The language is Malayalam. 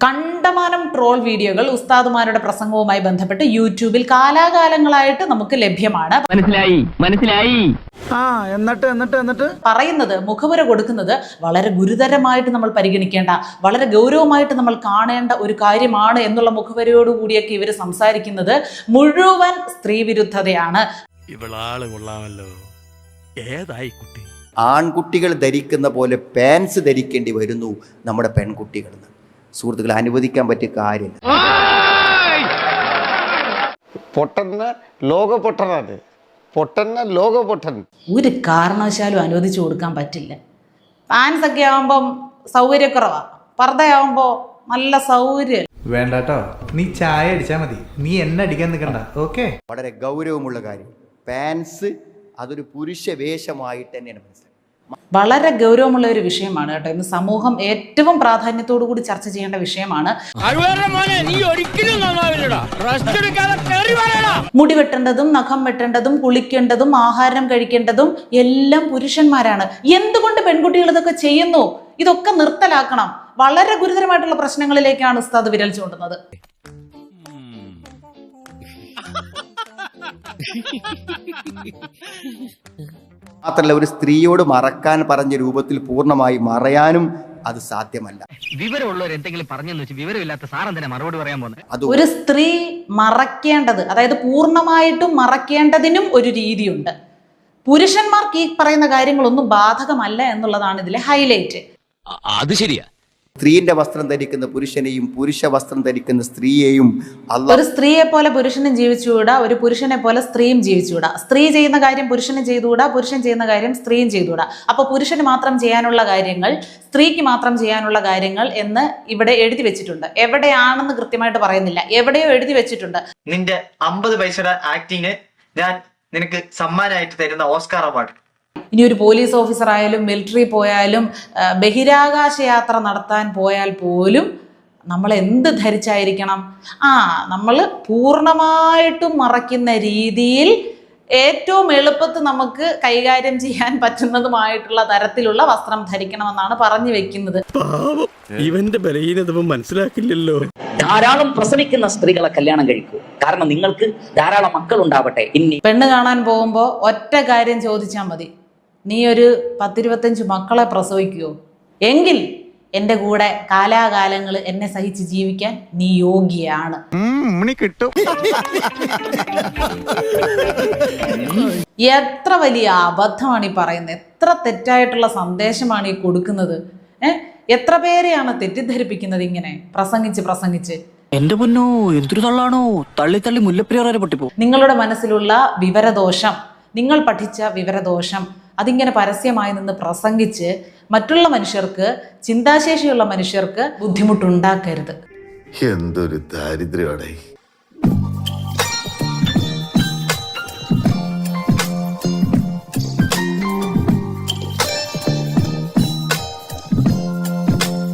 കണ്ടമാനം ട്രോൾ വീഡിയോകൾ ഉസ്താദുമാരുടെ പ്രസംഗവുമായി ബന്ധപ്പെട്ട് യൂട്യൂബിൽ കാലാകാലങ്ങളായിട്ട് നമുക്ക് ലഭ്യമാണ്. മനസ്സിലായി. എന്നിട്ട് പറയുന്നത്, മുഖവുര കൊടുക്കുന്നത് വളരെ ഗുരുതരമായിട്ട് നമ്മൾ പരിഗണിക്കേണ്ട, വളരെ ഗൗരവമായിട്ട് നമ്മൾ കാണേണ്ട ഒരു കാര്യമാണ് എന്നുള്ള മുഖവരയോടുകൂടിയൊക്കെ ഇവർ സംസാരിക്കുന്നത് മുഴുവൻ സ്ത്രീവിരുദ്ധതയാണ്. ഇവളാള് കൊള്ളാമല്ലോ. ഏതായി കുട്ടി? ആൺകുട്ടികൾ ധരിക്കുന്ന പോലെ പാൻസ് ധരിക്കേണ്ടി വരുന്നു നമ്മുടെ പെൺകുട്ടികൾ. സുഹൃത്തുക്കളെ, അനുവദിക്കാൻ പറ്റിയ കാര്യം. ഒരു കാരണവശാലും അനുവദിച്ചു കൊടുക്കാൻ പറ്റില്ല. പാൻസ് ഒക്കെ ആവുമ്പം സൗകര്യക്കുറവാ, പർദ്ദയാവുമ്പോ നല്ല സൗകര്യം. വേണ്ടാട്ടോ, നീ ചായ അടിച്ചാ മതി, നീ എന്നെ അടിക്കാൻ നിൽക്കണ്ട. ഓക്കെ, വളരെ ഗൗരവമുള്ള കാര്യം. പാൻസ് അതൊരു പുരുഷ വേഷമായിട്ട് തന്നെയാണ് മനസ്സിലാക്കുന്നത്. വളരെ ഗൗരവമുള്ള ഒരു വിഷയമാണ് കേട്ടോ. ഇന്ന് സമൂഹം ഏറ്റവും പ്രാധാന്യത്തോടു കൂടി ചർച്ച ചെയ്യേണ്ട വിഷയമാണ്. മുടി വെട്ടേണ്ടതും നഖം വെട്ടേണ്ടതും കുളിക്കേണ്ടതും ആഹാരം കഴിക്കേണ്ടതും എല്ലാം പുരുഷന്മാരാണ്. എന്തുകൊണ്ട് പെൺകുട്ടികൾ ഇതൊക്കെ ചെയ്യുന്നു? ഇതൊക്കെ നിർത്തലാക്കണം. വളരെ ഗുരുതരമായിട്ടുള്ള പ്രശ്നങ്ങളിലേക്കാണ് ഉസ്താദ് വിരൽ ചൂണ്ടുന്നത്. മാത്രമല്ല, ഒരു സ്ത്രീയോട് മറക്കാൻ പറഞ്ഞ രൂപത്തിൽ പൂർണ്ണമായി മറയാനും അത് സാധ്യമല്ല. വിവരമുള്ളവർ എന്തെങ്കിലും പറഞ്ഞെന്ന് വെച്ച് വിവരമില്ലാത്ത സാറെന്തിനാ മറുപടി പറയാൻ പോകുന്നത്? ഒരു സ്ത്രീ മറക്കേണ്ടത്, അതായത് പൂർണ്ണമായിട്ടും മറക്കേണ്ടതിനും ഒരു രീതിയുണ്ട്. പുരുഷന്മാർക്ക് ഈ പറയുന്ന കാര്യങ്ങളൊന്നും ബാധകമല്ല എന്നുള്ളതാണ് ഇതിലെ ഹൈലൈറ്റ്. അത് ശരിയാ. സ്ത്രീന്റെ വസ്ത്രം ധരിക്കുന്ന പുരുഷനെയും പുരുഷ വസ്ത്രം ധരിക്കുന്ന സ്ത്രീയെയും ഒരു സ്ത്രീയെ പോലെ പുരുഷനും ജീവിച്ചുകൂടാ, ഒരു പുരുഷനെ പോലെ സ്ത്രീയും ജീവിച്ചുകൂടാ. സ്ത്രീ ചെയ്യുന്ന കാര്യം പുരുഷനും ചെയ്തുകൂടാ, പുരുഷൻ ചെയ്യുന്ന കാര്യം സ്ത്രീയും ചെയ്തുകൂടാ. അപ്പൊ പുരുഷന് മാത്രം ചെയ്യാനുള്ള കാര്യങ്ങൾ, സ്ത്രീക്ക് മാത്രം ചെയ്യാനുള്ള കാര്യങ്ങൾ എന്ന് ഇവിടെ എഴുതി വെച്ചിട്ടുണ്ട്. എവിടെയാണെന്ന് കൃത്യമായിട്ട് പറയുന്നില്ല, എവിടെയോ എഴുതി വെച്ചിട്ടുണ്ട്. നിന്റെ 50 പൈസയുടെ ആക്ടിങ് ഞാൻ നിനക്ക് സമ്മാനമായിട്ട് തരുന്ന ഓസ്കാർ അവാർഡ്. ഇനി ഒരു പോലീസ് ഓഫീസർ ആയാലും മിലിറ്ററി പോയാലും ബഹിരാകാശ യാത്ര നടത്താൻ പോയാൽ പോലും നമ്മൾ എന്ത് ധരിച്ചായിരിക്കണം? നമ്മൾ പൂർണ്ണമായിട്ടും മറയ്ക്കുന്ന രീതിയിൽ ഏറ്റവും എളുപ്പത്തിൽ നമുക്ക് കൈകാര്യം ചെയ്യാൻ പറ്റുന്നതുമായിട്ടുള്ള തരത്തിലുള്ള വസ്ത്രം ധരിക്കണമെന്നാണ് പറഞ്ഞു വെക്കുന്നത്. ഇവന്റെ ബലഹീനത മനസ്സിലാക്കില്ലല്ലോ. ധാരാളം പ്രസവിക്കുന്ന സ്ത്രീകളെ കല്യാണം കഴിക്കൂ, കാരണം നിങ്ങൾക്ക് ധാരാളം മക്കൾ ഉണ്ടാവട്ടെ. പെണ്ണ് കാണാൻ പോകുമ്പോൾ ഒറ്റ കാര്യം ചോദിച്ചാൽ മതി, നീ ഒരു 10-25 മക്കളെ പ്രസവിക്കുമോ? എങ്കിൽ എൻ്റെ കൂടെ കാലാകാലങ്ങൾ എന്നെ സഹിച്ച് ജീവിക്കാൻ നീ യോഗ്യയാണ്. എത്ര വലിയ അബദ്ധമാണ് ഈ പറയുന്നത്, എത്ര തെറ്റായിട്ടുള്ള സന്ദേശമാണ് ഈ കൊടുക്കുന്നത്. എത്ര പേരെയാണ് തെറ്റിദ്ധരിപ്പിക്കുന്നത് ഇങ്ങനെ പ്രസംഗിച്ച്. എന്റെ പൊന്നോ, എന്തൊരു തള്ളാണോ, തള്ളി മുല്ലപ്പെരിയാർ പൊട്ടിപ്പോ. നിങ്ങളുടെ മനസ്സിലുള്ള വിവരദോഷം, നിങ്ങൾ പഠിച്ച വിവരദോഷം അതിങ്ങനെ പരസ്യമായി നിന്ന് പ്രസംഗിച്ച് മറ്റുള്ള മനുഷ്യർക്ക്, ചിന്താശേഷിയുള്ള മനുഷ്യർക്ക് ബുദ്ധിമുട്ടുണ്ടാക്കരുത്. എന്തൊരു ദാരിദ്ര്യമാണ്.